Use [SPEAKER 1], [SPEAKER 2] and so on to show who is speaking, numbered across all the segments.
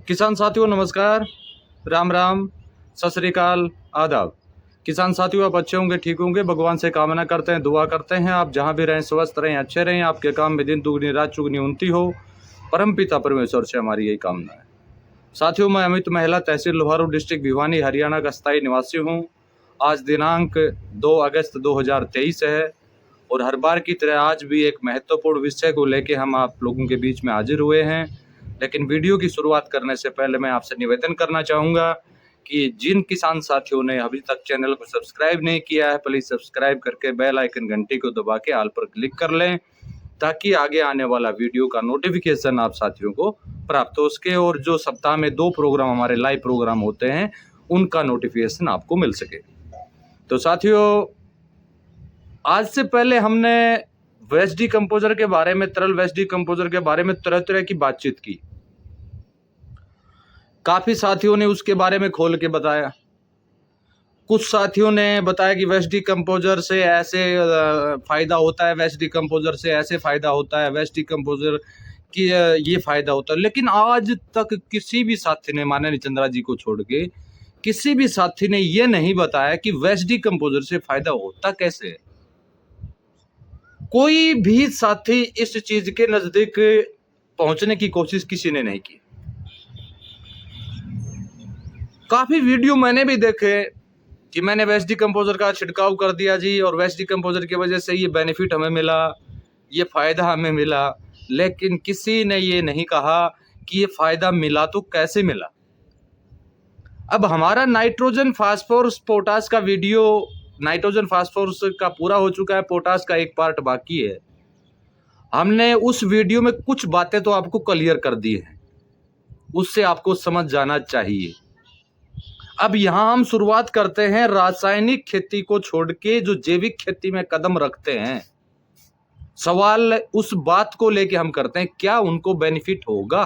[SPEAKER 1] किसान साथियों नमस्कार, राम राम, सत श्री अकाल, आदाब। किसान साथियों आप अच्छे होंगे, ठीक होंगे, भगवान से कामना करते हैं, दुआ करते हैं आप जहां भी रहें स्वस्थ रहें, अच्छे रहें, आपके काम में दिन दुगनी रात चुगनी उन्नति हो। परम पिता परमेश्वर से हमारी यही कामना है। साथियों मैं अमित महिला, तहसील लोहारू, डिस्ट्रिक्ट भिवानी, हरियाणा का स्थायी निवासी हूँ। आज दिनांक 2 अगस्त 2023 है और हर बार की तरह आज भी एक महत्वपूर्ण विषय को लेकर हम आप लोगों के बीच में हाजिर हुए हैं। लेकिन वीडियो की शुरुआत करने से पहले मैं आपसे निवेदन करना चाहूँगा कि जिन किसान साथियों ने अभी तक चैनल को सब्सक्राइब नहीं किया है, प्लीज़ सब्सक्राइब करके बेल आइकन घंटी को दबा के ऑल पर क्लिक कर लें, ताकि आगे आने वाला वीडियो का नोटिफिकेशन आप साथियों को प्राप्त हो सके और जो सप्ताह में 2 प्रोग्राम हमारे लाइव प्रोग्राम होते हैं उनका नोटिफिकेशन आपको मिल सके। तो साथियों आज से पहले हमने वेस्ट डिकम्पोजर के बारे में, तरल वेस्ट डिकम्पोजर के बारे में तरह तरह की बातचीत की। काफी साथियों ने उसके बारे में खोल के बताया। कुछ साथियों ने बताया कि वेस्ट डिकम्पोजर से ऐसे फायदा होता है, वेस्ट डिकम्पोजर से ऐसे फायदा होता है, वेस्ट डिकम्पोजर की ये फायदा होता है। लेकिन आज तक किसी भी साथी ने, माननीय चंद्रा जी को छोड़ के किसी भी साथी ने ये नहीं बताया कि वेस्ट डिकम्पोजर से फायदा होता कैसे है। कोई भी साथी इस चीज के नजदीक पहुंचने की कोशिश किसी ने नहीं की। काफी वीडियो मैंने भी देखे कि मैंने वेस्ट डिकम्पोजर का छिड़काव कर दिया जी और वेस्ट डिकम्पोजर की वजह से ये बेनिफिट हमें मिला, ये फायदा हमें मिला, लेकिन किसी ने ये नहीं कहा कि ये फायदा मिला तो कैसे मिला। अब हमारा नाइट्रोजन फास्फोरस पोटास का वीडियो, नाइट्रोजन फास्फोरस का पूरा हो चुका है, पोटास का एक पार्ट बाकी है। हमने उस वीडियो में कुछ बातें तो आपको क्लियर कर दी हैं, उससे आपको समझ जाना चाहिए। अब यहां हम शुरुआत करते हैं रासायनिक खेती को छोड़ के जो जैविक खेती में कदम रखते हैं। सवाल उस बात को लेके हम करते हैं, क्या उनको बेनिफिट होगा?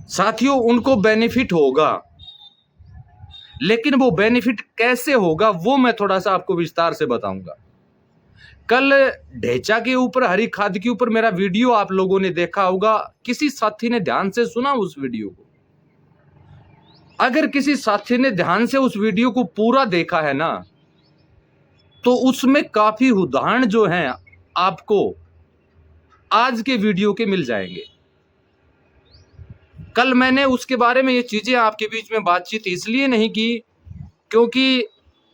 [SPEAKER 1] साथियों उनको बेनिफिट होगा, लेकिन वो बेनिफिट कैसे होगा वो मैं थोड़ा सा आपको विस्तार से बताऊंगा। कल ढेचा के ऊपर, हरी खाद के ऊपर मेरा वीडियो आप लोगों ने देखा होगा। किसी साथी ने ध्यान से सुना उस वीडियो को? अगर किसी साथी ने ध्यान से उस वीडियो को पूरा देखा है ना, तो उसमें काफी उदाहरण जो हैं आपको आज के वीडियो के मिल जाएंगे। कल मैंने उसके बारे में ये चीजें आपके बीच में बातचीत इसलिए नहीं की क्योंकि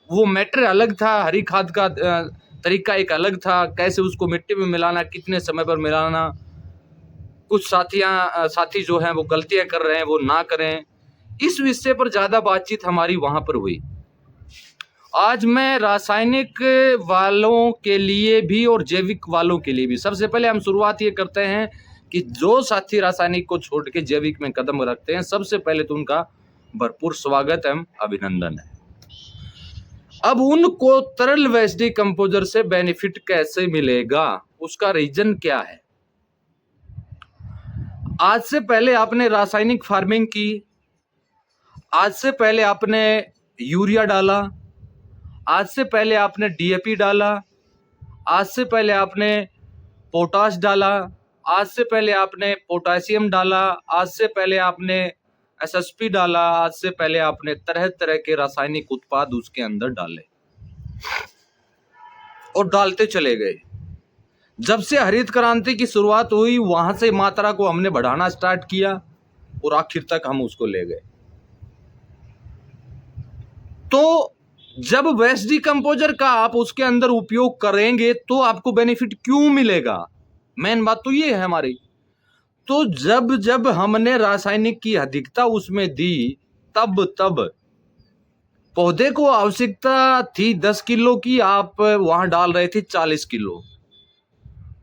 [SPEAKER 1] वो मैटर अलग था, हरी खाद का तरीका एक अलग था, कैसे उसको मिट्टी में मिलाना, कितने समय पर मिलाना। कुछ साथी जो हैं वो गलतियां कर रहे हैं, वो ना करें। इस विषय पर ज्यादा बातचीत हमारी वहां पर हुई। आज मैं रासायनिक वालों के लिए भी और जैविक वालों के लिए भी, सबसे पहले हम शुरुआत ये करते हैं कि जो साथी रासायनिक को छोड़ के जैविक में कदम रखते हैं, सबसे पहले तो उनका भरपूर स्वागत एवं अभिनंदन है। अब उनको तरल वेस्ट डिकम्पोजर से बेनिफिट कैसे मिलेगा, उसका रीजन क्या है? आज से पहले आपने रासायनिक फार्मिंग की, आज से पहले आपने यूरिया डाला, आज से पहले आपने डीएपी डाला, आज से पहले आपने पोटाश डाला, आज से पहले आपने पोटासियम डाला, आज से पहले आपने एसएसपी डाला, आज से पहले आपने तरह तरह के रासायनिक उत्पाद उसके अंदर डाले और डालते चले गए। जब से हरित क्रांति की शुरुआत हुई वहां से मात्रा को हमने बढ़ाना स्टार्ट किया और आखिर तक हम उसको ले गए। तो जब वेस्ट डिकम्पोजर का आप उसके अंदर उपयोग करेंगे तो आपको बेनिफिट क्यों मिलेगा? मेन बात तो ये है हमारी। तो जब जब हमने रासायनिक की अधिकता उसमें दी, तब पौधे को आवश्यकता थी 10 किलो की, आप वहां डाल रहे थे 40 किलो।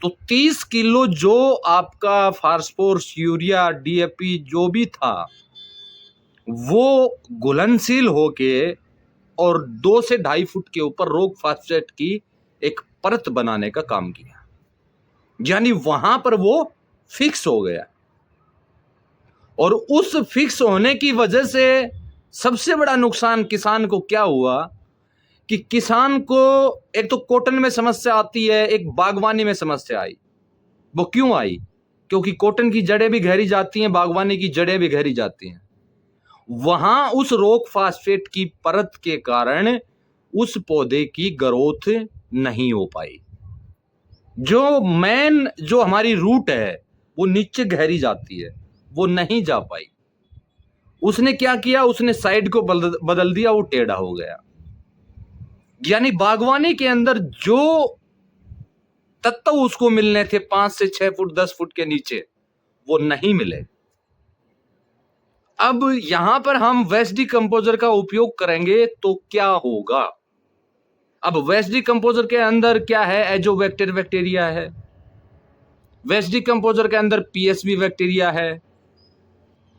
[SPEAKER 1] तो 30 किलो जो आपका फास्फोरस, यूरिया, डीएपी जो भी था वो घुलनशील होके और 2 से 2.5 फुट के ऊपर रॉक फॉस्फेट की एक परत बनाने का काम किया, यानी वहां पर वो फिक्स हो गया। और उस फिक्स होने की वजह से सबसे बड़ा नुकसान किसान को क्या हुआ कि किसान को एक तो कॉटन में समस्या आती है, एक बागवानी में समस्या आई। वो क्यों आई? क्योंकि कॉटन की जड़ें भी गहरी जाती हैं, बागवानी की जड़ें भी गहरी जाती हैं। वहां उस रॉक फास्फेट की परत के कारण उस पौधे की ग्रोथ नहीं हो पाई। जो हमारी रूट है वो नीचे गहरी जाती है, वो नहीं जा पाई। उसने क्या किया, उसने साइड को बदल दिया, वो टेढ़ा हो गया। यानी बागवानी के अंदर जो तत्व उसको मिलने थे 5 से 6 फुट 10 फुट के नीचे, वो नहीं मिले। अब यहां पर हम वेस्ट डिकम्पोजर का उपयोग करेंगे तो क्या होगा? अब वेस्ट डिकम्पोजर के अंदर क्या है? एजोबैक्टर बैक्टीरिया है। वेस्ट डिकम्पोजर के अंदर पीएसबी बैक्टीरिया है।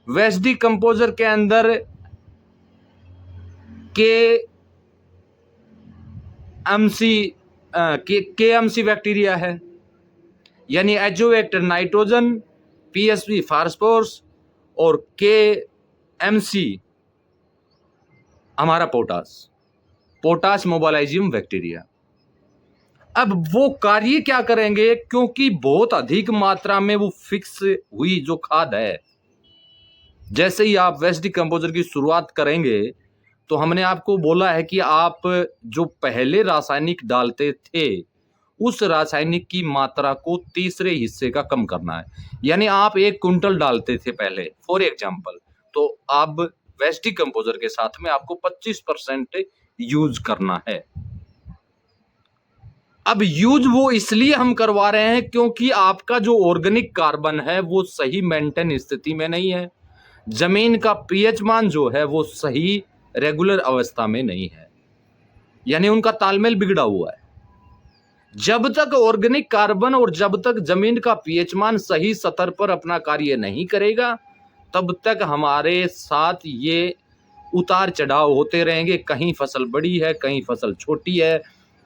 [SPEAKER 1] वेस्ट डिकम्पोजर के अंदर केएमसी बैक्टीरिया है। यानी एजोबैक्टर नाइट्रोजन, पीएसबी फास्फोरस और केएमसी हमारा पोटाश मोबालाइजियम बैक्टीरिया। अब वो कार्य क्या करेंगे? क्योंकि बहुत अधिक मात्रा में वो फिक्स हुई जो खाद है, जैसे ही आप वेस्ट डिकम्पोजर की शुरुआत करेंगे तो हमने आपको बोला है कि आप जो पहले रासायनिक डालते थे उस रासायनिक की मात्रा को तीसरे हिस्से का कम करना है। यानी आप 1 कुंटल डालते थे पहले फॉर एग्जाम्पल, तो अब वेस्ट डिकम्पोजर के साथ में आपको 25% यूज करना है। अब यूज वो इसलिए हम करवा रहे हैं क्योंकि आपका जो ऑर्गेनिक कार्बन है वो सही मेंटेन स्थिति में नहीं है। जमीन का पीएच मान जो है वो सही रेगुलर अवस्था में नहीं है, यानी उनका तालमेल बिगड़ा हुआ है। जब तक ऑर्गेनिक कार्बन और जब तक जमीन का पीएच मान सही स्तर पर अपना कार्य नहीं करेगा, तब तक हमारे साथ ये उतार चढ़ाव होते रहेंगे। कहीं फसल बड़ी है, कहीं फसल छोटी है,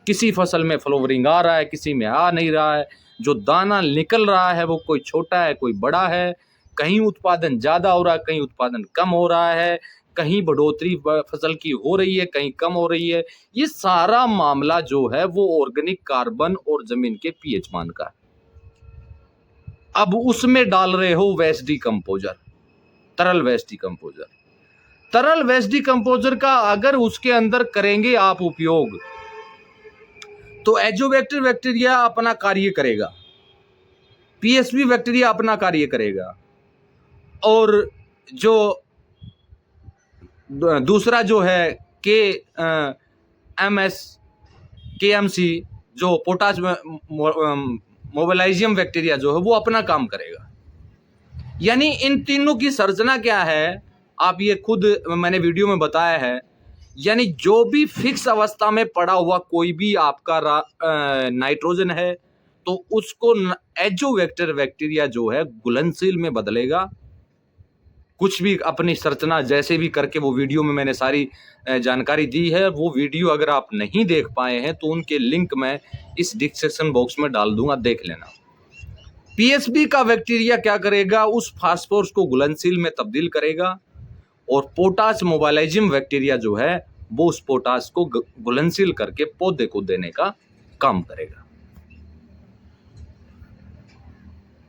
[SPEAKER 1] किसी फसल में फ्लावरिंग आ रहा है, किसी में आ नहीं रहा है। जो दाना निकल रहा है वो कोई छोटा है, कोई बड़ा है। कहीं उत्पादन ज्यादा हो रहा है, कहीं उत्पादन कम हो रहा है, कहीं बढ़ोतरी फसल की हो रही है, कहीं कम हो रही है। ये सारा मामला जो है वो ऑर्गेनिक कार्बन और जमीन के पीएच मान का है। अब उसमें डाल रहे हो वेस्ट डिकम्पोजर, तरल वेस्ट डिकम्पोजर। तरल वेस्ट डिकम्पोजर का अगर उसके अंदर करेंगे आप उपयोग, तो एजोबैक्टर बैक्टीरिया अपना कार्य करेगा, पीएसबी बैक्टीरिया अपना कार्य करेगा, और जो दूसरा जो है केएमसी जो पोटाश मोबालाइजियम बैक्टीरिया जो है वो अपना काम करेगा। यानी इन तीनों की संरचना क्या है, आप ये खुद मैंने वीडियो में बताया है। यानी जो भी फिक्स अवस्था में पड़ा हुआ कोई भी आपका नाइट्रोजन है, तो उसको एजोबैक्टर बैक्टीरिया जो है घुलनशील में बदलेगा। कुछ भी अपनी संरचना जैसे भी करके, वो वीडियो में मैंने सारी जानकारी दी है। वो वीडियो अगर आप नहीं देख पाए हैं तो उनके लिंक मैं इस डिस्क्रिप्शन बॉक्स में डाल दूंगा, देख लेना। पीएसबी का बैक्टीरिया क्या करेगा? उस फास्फोरस को घुलनशील में तब्दील करेगा, और पोटाश मोबालाइजियम बैक्टीरिया जो है वो उस पोटाश को घुलनशील करके पौधे को देने का काम करेगा।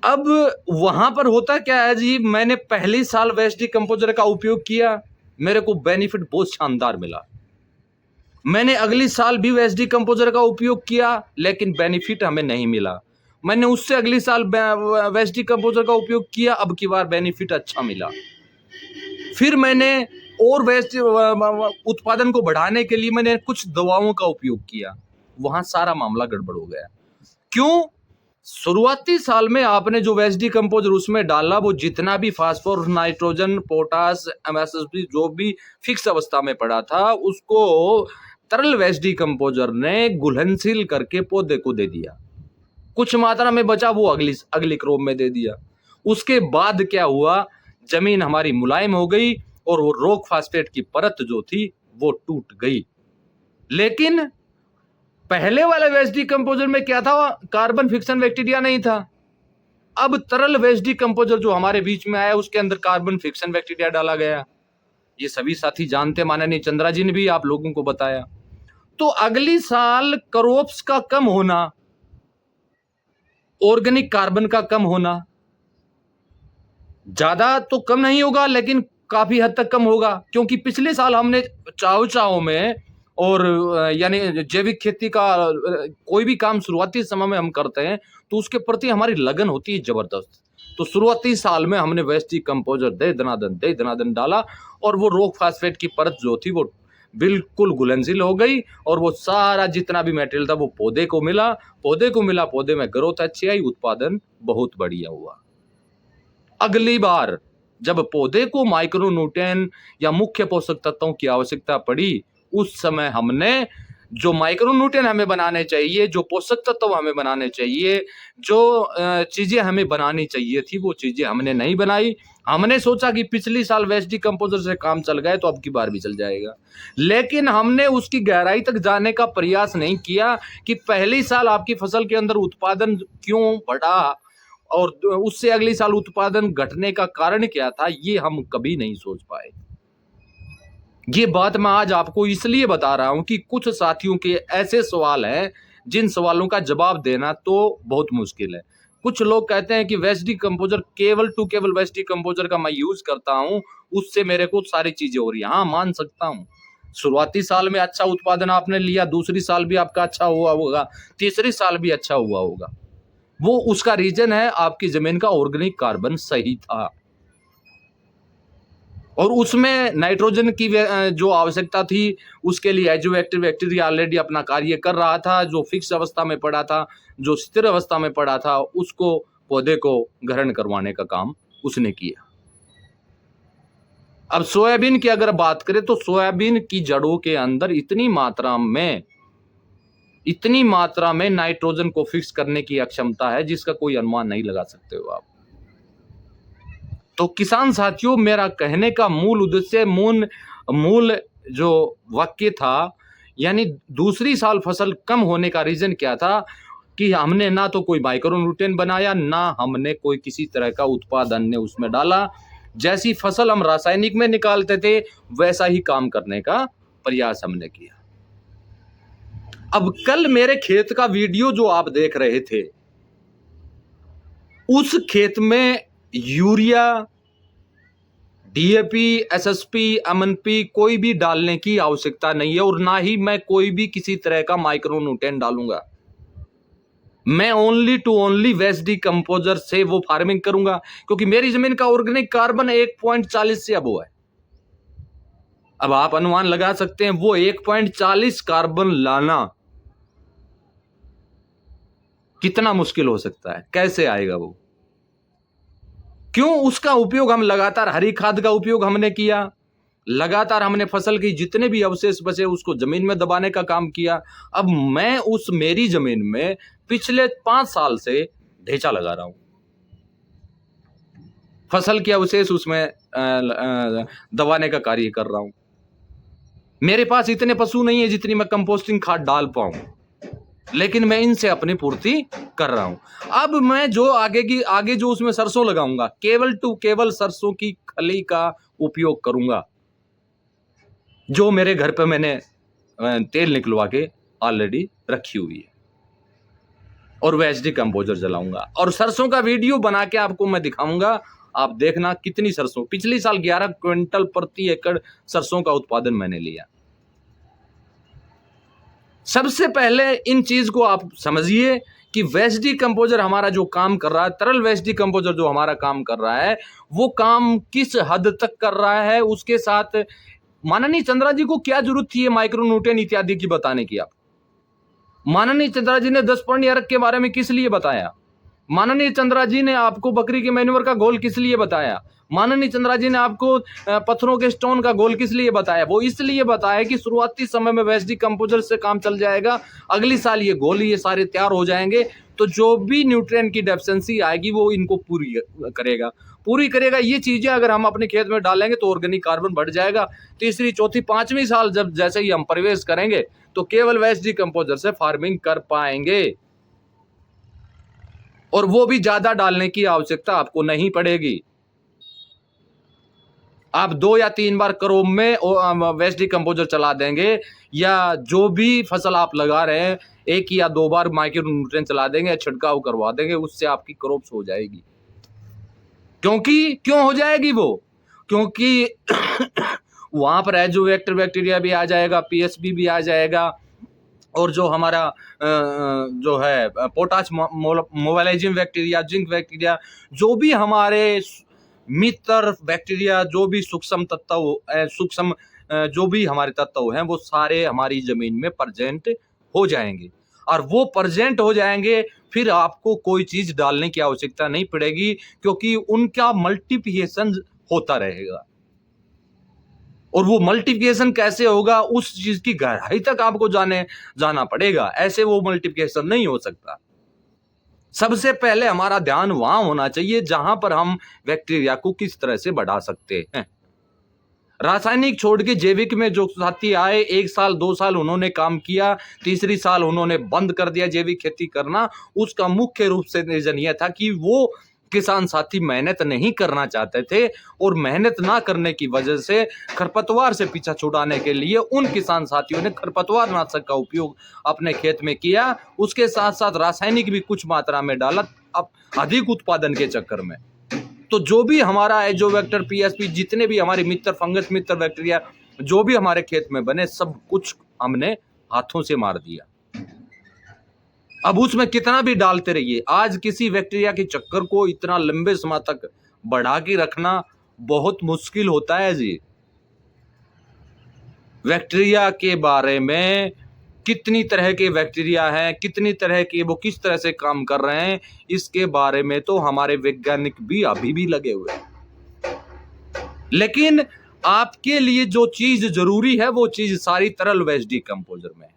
[SPEAKER 1] अब वहां पर होता क्या है जी, मैंने पहले साल वेस्ट डिकम्पोजर का उपयोग किया, मेरे को बेनिफिट बहुत शानदार मिला। मैंने अगली साल भी वेस्ट डिकम्पोजर का उपयोग किया, लेकिन बेनिफिट हमें नहीं मिला। मैंने उससे अगली साल वेस्ट डिकम्पोजर का उपयोग किया, अब की बार बेनिफिट अच्छा मिला। फिर मैंने और वेस्ट उत्पादन को बढ़ाने के लिए मैंने कुछ दवाओं का उपयोग किया, वहां सारा मामला गड़बड़ हो गया। क्यों? शुरुआती साल में आपने जो वेस्ट डिकम्पोजर उसमें डाला, वो जितना भी फास्फोरस, नाइट्रोजन, पोटास, एमएसएसपी जो भी फिक्स अवस्था में पड़ा था, उसको तरल वेस्ट डिकम्पोजर ने घुलनशील करके पौधे को दे दिया। कुछ मात्रा में बचा वो अगली क्रॉप में दे दिया। उसके बाद क्या हुआ, जमीन हमारी मुलायम हो गई और वो रॉक फास्फेट की परत जो थी वो टूट गई। लेकिन पहले वाले वेस्ट डिकम्पोजर में क्या था? कार्बन फिक्सन बैक्टीरिया नहीं था। अब तरल वेस्ट डिकम्पोजर जो हमारे बीच में आया उसके अंदर कार्बन फिक्सन बैक्टीरिया डाला गया। ये सभी साथी जानते, माननीय चंद्रा जी ने भी आप लोगों को बताया। तो अगली साल क्रॉप्स का कम होना, ऑर्गेनिक कार्बन का कम होना, ज़्यादा तो कम नहीं होगा, लेकिन काफ़ी हद तक कम होगा, क्योंकि पिछले साल हमने चाव-चाव में और यानी जैविक खेती का कोई भी काम शुरुआती समय में हम करते हैं, तो उसके प्रति हमारी लगन होती है ज़बरदस्त। तो शुरुआती साल में हमने वेस्ट डिकम्पोज़र दे दनादन डाला और वो रॉक फॉस्फेट की परत जो थी वो बिल्कुल घुलनशील हो गई और वो सारा जितना भी मटेरियल था वो पौधे में ग्रोथ अच्छी आई, उत्पादन बहुत बढ़िया हुआ। अगली बार जब पौधे को माइक्रोन्यूट्रिएंट या मुख्य पोषक तत्वों की आवश्यकता पड़ी, उस समय हमने जो माइक्रोन्यूट्रिएंट हमें बनाने चाहिए, जो पोषक तत्व हमें बनाने चाहिए, जो चीज़ें हमें बनानी चाहिए थी, वो चीज़ें हमने नहीं बनाई। हमने सोचा कि पिछली साल वेस्ट डिकम्पोज़र से काम चल गया, तो अब की बार भी चल जाएगा। लेकिन हमने उसकी गहराई तक जाने का प्रयास नहीं किया कि पहली साल आपकी फसल के अंदर उत्पादन क्यों बढ़ा और उससे अगले साल उत्पादन घटने का कारण क्या था, ये हम कभी नहीं सोच पाए। ये बात मैं आज आपको इसलिए बता रहा हूं कि कुछ साथियों के ऐसे सवाल हैं जिन सवालों का जवाब देना तो बहुत मुश्किल है। कुछ लोग कहते हैं कि वेस्ट डिकम्पोज़र केवल वेस्ट डिकम्पोज़र का मैं यूज करता हूं, उससे मेरे को सारी चीजें हो रही है। हाँ, मान सकता हूं। शुरुआती साल में अच्छा उत्पादन आपने लिया, दूसरी साल भी आपका अच्छा हुआ होगा, तीसरी साल भी अच्छा हुआ होगा। वो उसका रीजन है आपकी जमीन का ऑर्गेनिक कार्बन सही था और उसमें नाइट्रोजन की जो आवश्यकता थी, उसके लिए एजोबैक्टर बैक्टीरिया ऑलरेडी अपना कार्य कर रहा था। जो फिक्स अवस्था में पड़ा था, जो स्थिर अवस्था में पड़ा था, उसको पौधे को ग्रहण करवाने का काम उसने किया। अब सोयाबीन की अगर बात करें तो सोयाबीन की जड़ों के अंदर इतनी मात्रा में नाइट्रोजन को फिक्स करने की अक्षमता है जिसका कोई अनुमान नहीं लगा सकते हो आप। तो किसान साथियों, मेरा कहने का मूल उद्देश्य मूल जो वाक्य था, यानी दूसरी साल फसल कम होने का रीजन क्या था कि हमने ना तो कोई माइक्रोन्यूट्रिएंट बनाया, ना हमने कोई किसी तरह का उत्पाद अन्य उसमें डाला। जैसी फसल हम रासायनिक में निकालते थे, वैसा ही काम करने का प्रयास हमने किया। अब कल मेरे खेत का वीडियो जो आप देख रहे थे, उस खेत में यूरिया, डीएपी, एसएसपी, एमएनपी कोई भी डालने की आवश्यकता नहीं है और ना ही मैं कोई भी किसी तरह का माइक्रोन्यूट्रिएंट डालूंगा। मैं only to only waste decomposer से वो फार्मिंग करूंगा, क्योंकि मेरी जमीन का ऑर्गेनिक कार्बन 1.40 से अबो है। अब आप अनुमान लगा सकते हैं वो 1.40 कार्बन लाना कितना मुश्किल हो सकता है, कैसे आएगा वो। क्यों? उसका उपयोग हम लगातार हरी खाद का उपयोग हमने किया, लगातार हमने फसल की जितने भी अवशेष बचे उसको जमीन में दबाने का काम किया। अब मैं उस मेरी जमीन में पिछले 5 साल से ढेंचा लगा रहा हूं, फसल के अवशेष उसमें दबाने का कार्य कर रहा हूं। मेरे पास इतने पशु नहीं है जितनी मैं कंपोस्टिंग खाद डाल पाऊं, लेकिन मैं इनसे अपनी पूर्ति कर रहा हूं। अब मैं जो आगे जो उसमें सरसों लगाऊंगा, केवल सरसों की खली का उपयोग करूंगा, जो मेरे घर पे मैंने तेल निकलवा के ऑलरेडी रखी हुई है, और वेस्ट डिकम्पोज़र जलाऊंगा और सरसों का वीडियो बना के आपको मैं दिखाऊंगा। आप देखना कितनी सरसों, पिछली साल 11 क्विंटल प्रति एकड़ सरसों का उत्पादन मैंने लिया। सबसे पहले इन चीज को आप समझिए कि वेस्ट डिकम्पोज़र हमारा जो काम कर रहा है, तरल वेस्ट डिकम्पोज़र जो हमारा काम कर रहा है, वो काम किस हद तक कर रहा है। उसके साथ माननीय चंद्रा जी को क्या जरूरत थी माइक्रोन्यूट्रिएंट इत्यादि की बताने की। आप माननीय चंद्रा जी ने 10 पर्ण अर्क के बारे में किस लिए बताया? माननीय चंद्रा जी ने आपको बकरी के मैन्योर का गोल किस लिए बताया? माननीय चंद्रा जी ने आपको पत्थरों के स्टोन का गोल किस लिए बताया? वो इसलिए बताया कि शुरुआती समय में वेस्ट डिकम्पोज़र से काम चल जाएगा, अगली साल ये गोल ये सारे तैयार हो जाएंगे, तो जो भी न्यूट्रिएंट की डेफिशिएंसी आएगी वो इनको पूरी करेगा। ये चीजें अगर हम अपने खेत में डालेंगे तो ऑर्गेनिक कार्बन बढ़ जाएगा। तीसरी, चौथी, 5वीं साल जब जैसे ही हम प्रवेश करेंगे तो केवल वेस्ट डिकम्पोज़र से फार्मिंग कर पाएंगे, और वो भी ज्यादा डालने की आवश्यकता आपको नहीं पड़ेगी। आप 2 या 3 बार क्रोप में वेस्ट डिकम्पोज़र चला देंगे, या जो भी फसल आप लगा रहे हैं 1 या 2 बार माइक्रोन्यूट्रिएंट चला देंगे, छिड़काव करवा देंगे, उससे आपकी क्रॉप्स हो जाएगी। क्यों हो जाएगी वो? क्योंकि वहां पर एजोबैक्टर बैक्टीरिया भी आ जाएगा, पीएसबी भी आ जाएगा, और जो हमारा जो है पोटाश मोबाइलाइजिंग बैक्टीरिया, जिंक बैक्टीरिया, जो भी हमारे मित्र बैक्टीरिया, जो भी सूक्ष्म तत्व, सूक्ष्म जो भी हमारे तत्व हैं, वो सारे हमारी जमीन में प्रेजेंट हो जाएंगे। और वो प्रेजेंट हो जाएंगे, फिर आपको कोई चीज डालने की आवश्यकता नहीं पड़ेगी, क्योंकि उनका मल्टीप्लिकेशन होता रहेगा। और वो मल्टीप्लिकेशन कैसे होगा, उस चीज की गहराई तक आपको जाना पड़ेगा, ऐसे वो मल्टीप्लिकेशन नहीं हो सकता। सबसे पहले हमारा ध्यान वहां होना चाहिए जहां पर हम बैक्टीरिया को किस तरह से बढ़ा सकते हैं। रासायनिक छोड़ के जैविक में जो साथी आए, 1 साल 2 साल उन्होंने काम किया, तीसरी साल उन्होंने बंद कर दिया जैविक खेती करना। उसका मुख्य रूप से रीजन यह था कि वो किसान साथी मेहनत नहीं करना चाहते थे, और मेहनत ना करने की वजह से खरपतवार से पीछा छुड़ाने के लिए उन किसान साथियों ने खरपतवार नाशक का उपयोग अपने खेत में किया। उसके साथ साथ रासायनिक भी कुछ मात्रा में डाला, अब अधिक उत्पादन के चक्कर में। तो जो भी हमारा एजोबैक्टर, पीएसपी, जितने भी हमारे मित्र फंगस, मित्र बैक्टीरिया जो भी हमारे खेत में बने, सब कुछ हमने हाथों से मार दिया। अब उसमें कितना भी डालते रहिए, आज किसी बैक्टीरिया के चक्कर को इतना लंबे समय तक बढ़ा के रखना बहुत मुश्किल होता है जी। बैक्टीरिया के बारे में कितनी तरह के बैक्टीरिया हैं, कितनी तरह के वो किस तरह से काम कर रहे हैं, इसके बारे में तो हमारे वैज्ञानिक भी अभी भी लगे हुए हैं। लेकिन आपके लिए जो चीज जरूरी है, वो चीज सारी तरल वेस्ट डिकम्पोजर में है।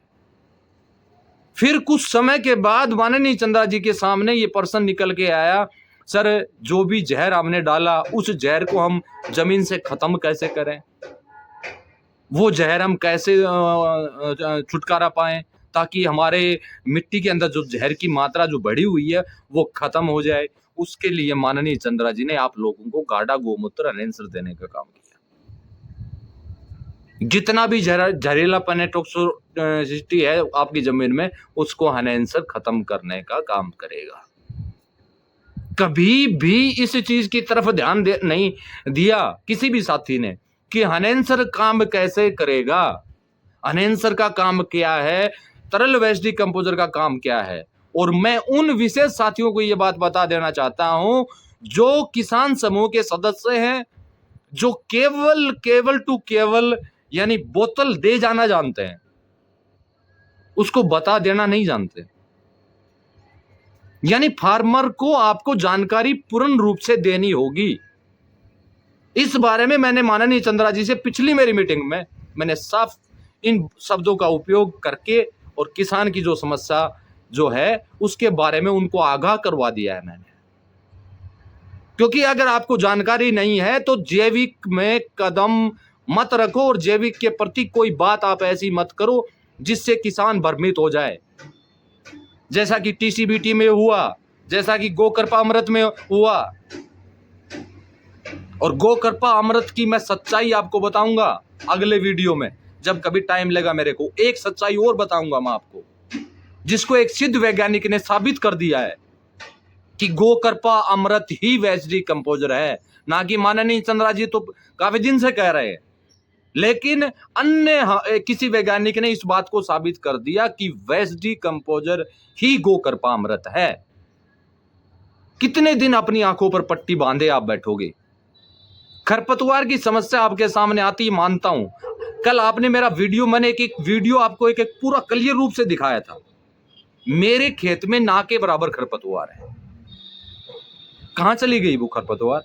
[SPEAKER 1] फिर कुछ समय के बाद माननीय चंद्रा जी के सामने ये पर्सन निकल के आया, सर जो भी जहर हमने डाला, उस जहर को हम जमीन से खत्म कैसे करें, वो जहर हम कैसे छुटकारा पाएं, ताकि हमारे मिट्टी के अंदर जो जहर की मात्रा जो बढ़ी हुई है वो खत्म हो जाए। उसके लिए माननीय चंद्रा जी ने आप लोगों को गाढ़ा गोमूत्र एनहेंसर देने का काम किया। जितना भी जहरीलापन है, टॉक्सिसिटी है आपकी जमीन में, उसको एनहेंसर खत्म करने का काम करेगा। कभी भी इस चीज की तरफ ध्यान नहीं दिया किसी भी साथी ने कि एनहेंसर काम कैसे करेगा। एनहेंसर का काम क्या है, तरल वेस्ट डिकम्पोजर का काम क्या है। और मैं उन विशेष साथियों को यह बात बता देना चाहता हूं जो किसान समूह के सदस्य हैं, जो केवल यानी बोतल दे जाना जानते हैं, उसको बता देना नहीं जानते। यानी फार्मर को आपको जानकारी पूर्ण रूप से देनी होगी। इस बारे में मैंने माननीय चंद्रा जी से पिछली मेरी मीटिंग में मैंने साफ इन शब्दों का उपयोग करके और किसान की जो समस्या जो है उसके बारे में उनको आगाह करवा दिया है मैंने। क्योंकि अगर आपको जानकारी नहीं है तो जैविक में कदम मत रखो, और जैविक के प्रति कोई बात आप ऐसी मत करो जिससे किसान भ्रमित हो जाए, जैसा कि टीसीबीटी में हुआ, जैसा कि गोकृपा अमृत में हुआ। और गोकृपा अमृत की मैं सच्चाई आपको बताऊंगा अगले वीडियो में, जब कभी टाइम लगा मेरे को। एक सच्चाई और बताऊंगा मैं आपको, जिसको एक सिद्ध वैज्ञानिक ने साबित कर दिया है कि गोकृपा अमृत ही वेस्ट डिकम्पोजर है, ना कि माननीय चंद्रा जी तो काफी दिन से कह रहे हैं। लेकिन अन्य किसी वैज्ञानिक ने इस बात को साबित कर दिया कि वेस्ट डिकम्पोजर ही गोकृपा अमृत है। कितने दिन अपनी आंखों पर पट्टी बांधे आप बैठोगे? खरपतवार की समस्या आपके सामने आती, मानता हूं। कल आपने मेरा वीडियो, मैंने एक वीडियो आपको एक पूरा क्लियर रूप से दिखाया था। मेरे खेत में ना के बराबर खरपतवार है। कहां चली गई वो खरपतवार?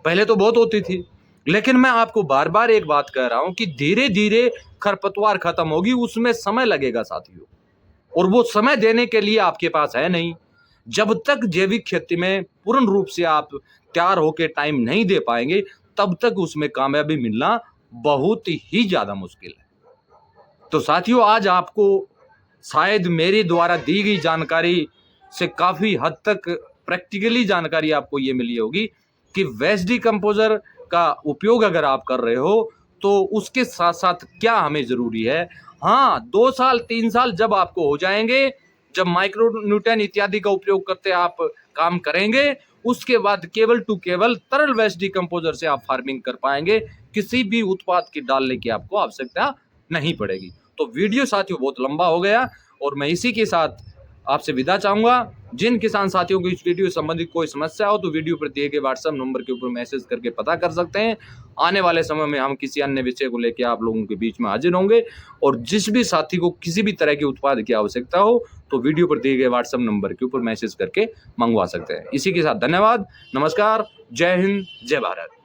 [SPEAKER 1] पहले तो बहुत होती थी, लेकिन मैं आपको बार बार एक बात कह रहा हूं कि धीरे धीरे खरपतवार खत्म होगी। उसमें समय लगेगा साथियों, और वो समय देने के लिए आपके पास है नहीं। जब तक जैविक खेती में पूर्ण रूप से आप तैयार होकर टाइम नहीं दे पाएंगे, तब तक उसमें कामयाबी मिलना बहुत ही ज्यादा मुश्किल है। तो साथियों, आज आपको शायद मेरे द्वारा दी गई जानकारी से काफी हद तक प्रैक्टिकली जानकारी आपको ये मिली होगी कि वेस्ट डिकम्पोजर का उपयोग अगर आप कर रहे हो तो उसके साथ साथ क्या हमें जरूरी है। हाँ, 2 साल 3 साल जब आपको हो जाएंगे, जब माइक्रो न्यूटन इत्यादि का उपयोग करते आप काम करेंगे, उसके बाद केवल टू केवल तरल वेस्ट डिकम्पोजर से आप फार्मिंग कर पाएंगे। किसी भी उत्पाद की डालने की आपको आवश्यकता नहीं पड़ेगी। तो वीडियो साथियों बहुत लंबा हो गया और मैं इसी के साथ आपसे विदा चाहूंगा। जिन किसान साथियों को इस वीडियो से संबंधित कोई समस्या हो तो वीडियो पर दिए गए व्हाट्सएप नंबर के ऊपर मैसेज करके पता कर सकते हैं। आने वाले समय में हम किसी अन्य विषय को लेकर आप लोगों के बीच में हाजिर होंगे। और जिस भी साथी को किसी भी तरह के उत्पाद की आवश्यकता हो तो वीडियो पर दिए गए व्हाट्सएप नंबर के ऊपर मैसेज करके मंगवा सकते हैं। इसी के साथ धन्यवाद, नमस्कार, जय हिंद, जय भारत।